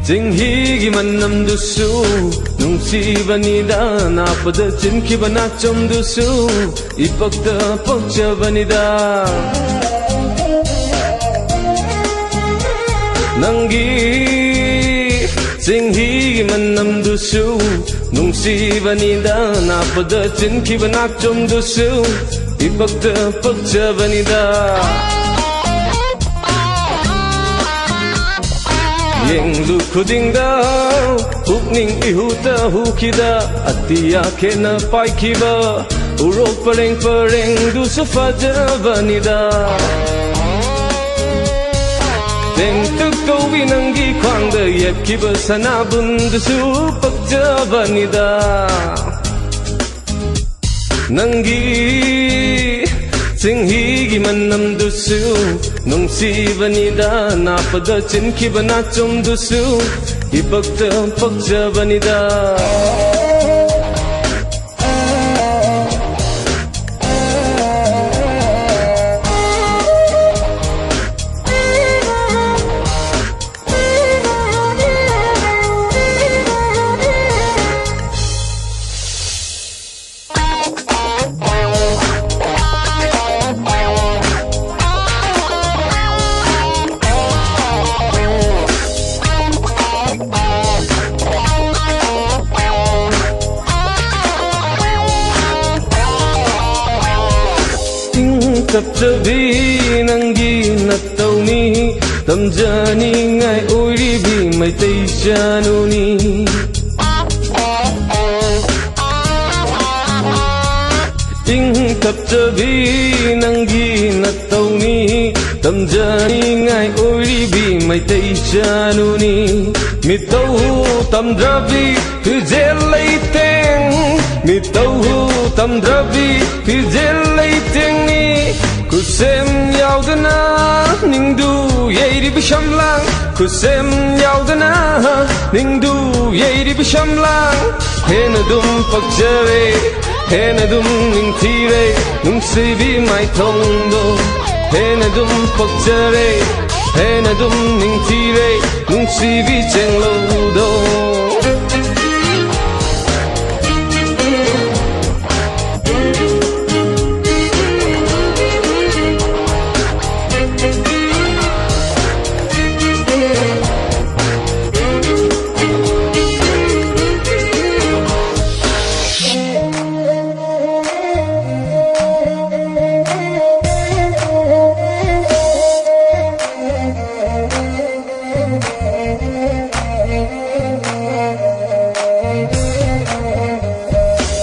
ꯆꯤꯡꯍꯤꯒꯤ ꯃꯅꯝꯗꯨꯁꯨ ꯅꯨꯡꯁꯤꯕꯅꯤꯗ ꯅꯥꯄꯗ ꯆꯤꯟꯈꯤꯕ ꯅꯥꯆꯣꯝꯗꯨꯁꯨ ꯏꯄꯛꯇ ꯄꯛꯆꯕꯅꯤꯗ ꯅꯪꯒꯤ ꯆꯤꯡꯍꯤꯒꯤ ꯃꯅꯝꯗꯨꯁꯨ ꯅꯨꯡꯁꯤꯕꯅꯤꯗ ꯅꯥꯄꯗ ꯆꯤꯟꯈꯤꯕ ꯅꯥꯆꯣꯝꯗꯨꯁꯨ ꯏꯄꯛꯇ ꯄꯛꯆꯕꯅꯤꯗ ꯌꯦꯡꯂꯨ ꯈꯨꯗꯤꯡꯗ ꯄꯨꯛꯅꯤꯡ 이후ꯇ ꯍꯨꯈꯤꯗ ꯑꯇꯤꯌꯥ ꯈꯦꯟꯅ ꯄꯥꯏꯈꯤꯕ ꯎꯔꯣꯛ ꯄꯔꯦꯡ ꯄꯔꯦꯡꯗꯨꯁꯨ ꯐꯖꯕꯅꯤꯗ ꯇꯦꯡꯇꯛ ꯇꯧꯕꯤ ꯅꯪꯒꯤ ꯈ꯭ꯋꯥꯡꯗ ꯌꯦꯠꯈꯤꯕ ꯁꯅꯥꯕꯨꯟꯗꯨꯁꯨ ꯄꯛꯆꯕꯅꯤꯗ ꯅꯪꯒꯤ ꯆꯤꯡꯍꯤꯒꯤ ꯃꯅꯝꯗꯨꯁꯨ ꯅꯨꯡꯁꯤꯕꯅꯤꯗ ꯅꯥꯄꯗ ꯆꯤꯟꯈꯤꯕ ꯅꯥꯆꯣꯝꯗꯨꯁꯨ ꯏꯄꯛꯇ ꯄꯛꯆꯕꯅꯤꯗ ꯆꯞꯆꯕꯤ ꯅꯪꯒꯤ ꯅꯇꯧꯅꯤ ꯇꯝꯖꯅꯤꯡꯉꯥꯏ ꯑꯣꯏꯔꯤꯕꯤ ꯃꯩꯇꯩ ꯆꯥꯅꯨꯅꯤ ꯏꯪ ꯇꯞꯆꯕꯤ ꯅꯪꯒꯤ ꯅꯇꯧꯅꯤ ꯇꯝꯖꯅꯤꯡꯉꯥꯏ ꯑꯣꯏꯔꯤꯕꯤ ꯃꯩꯇꯩ ꯆꯥꯅꯨꯅꯤ ꯃꯤꯇꯧ ꯇꯝꯗ꯭ꯔꯕꯤ ꯐꯤꯖꯦꯜ ꯂꯩꯇꯦꯡ ꯃꯤꯇꯧ ꯇꯝꯗ꯭ꯔꯕꯤ ꯐꯤꯖꯦꯜ ꯂꯩꯇꯦꯡꯅꯤ ꯈꯨꯠꯁꯦꯝ ꯌꯥꯎꯗꯅ ꯅꯤꯡꯗꯨ ꯌꯩꯔꯤꯕ ꯁꯝꯂꯥꯡ ꯈꯨꯠꯁꯦꯝ ꯌꯥꯎꯗꯅ ꯅꯤꯡꯗꯨ ꯌꯩꯔꯤꯕ ꯁꯝꯂꯥꯡ ꯍꯦꯟꯅ ꯑꯗꯨꯝ ꯄꯛꯆꯔꯦ ꯍꯦꯟꯅ ꯑꯗꯨꯝ ꯅꯤꯡꯊꯤꯔꯦ ꯅꯨꯡꯁꯤꯕꯤ ꯃꯥꯏꯊꯣꯡꯗꯣ ꯍꯦꯟꯅ ꯑꯗꯨꯝ ꯄꯛꯆꯔꯦ ꯍꯦꯟꯅ ꯑꯗꯨം ꯅꯤꯡꯊꯤꯔꯦ ꯅꯨꯡꯁꯤꯕꯤ ꯆꯦꯡꯂꯧꯗꯣ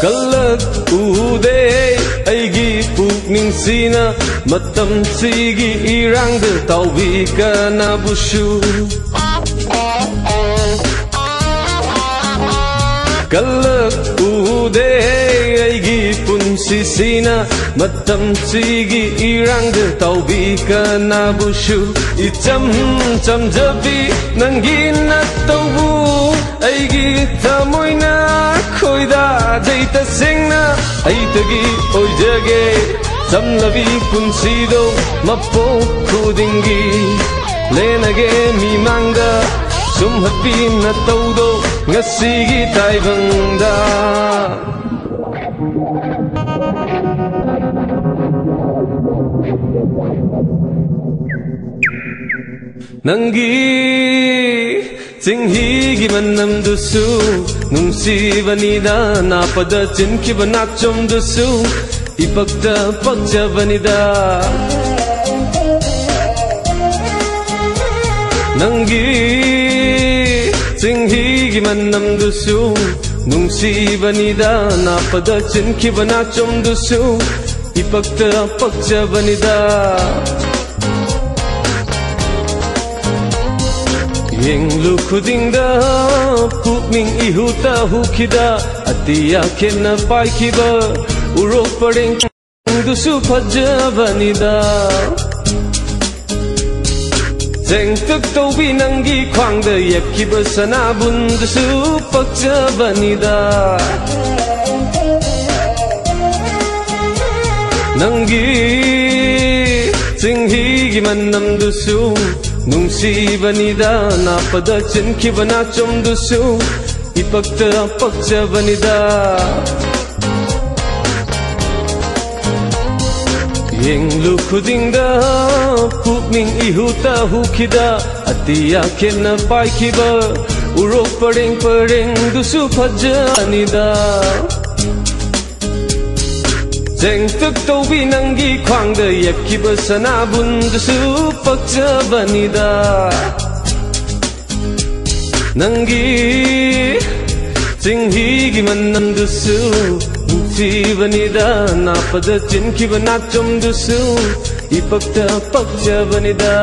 Kalak ude aigi pukningsina matamsigi irangda taubi na bushu Kalak ude aigi punsisina matamsigi irangda taubi na bushu Icham chamjabi nangina taubu aigi tamoina khoida jaita sengna aitagi oijage samlabi punsido mapo khudingi lenage mimangda sumhapi na taudo ngasigi taibangda Nangi ꯆꯤꯡꯍꯤꯒꯤ ꯃꯅꯝꯗꯨꯁꯨ ꯅꯨꯡꯁꯤꯕꯅꯤꯗ ꯅꯥꯄꯗ ꯆꯤꯟꯈꯤꯕ ꯅꯥꯆꯣꯝꯗꯨꯁꯨ ꯏꯄꯛꯇ ꯄꯛꯆꯕꯅꯤꯗ ꯅꯪꯒꯤ ꯆꯤꯡꯍꯤꯒꯤ ꯃꯅꯝꯗꯨꯁꯨ ꯅꯨꯡꯁꯤꯕꯅꯤꯗ ꯅꯥꯄꯗ ꯆꯤꯟꯈꯤꯕ ꯅꯥꯆꯣꯝꯗꯨꯁꯨ ipakta pakchabanida yenglu khudingda pukning ihuta hukida atiya kenna paikiba urok pareng dusu phajabanida Zeng tuk taubi nangi khwangda yepkiba sanabun dusu pakchabanida Nangi Singhigi manam dusu Nungsibanida Napada chinkhiba nachom dusu Ipakta pakchabanida Yenglu khudingda Pukning ihuta hukida Atiya kenna paikiba Urok pareng pareng dusu phajanida Zeng tuk taubi nangi khwangda yepkiba sanabun dusu pakchabanida Nangi Singhigi manam dusu Nungsibanida Napada chinkhiba nachom dusu Ipakta pakchabanida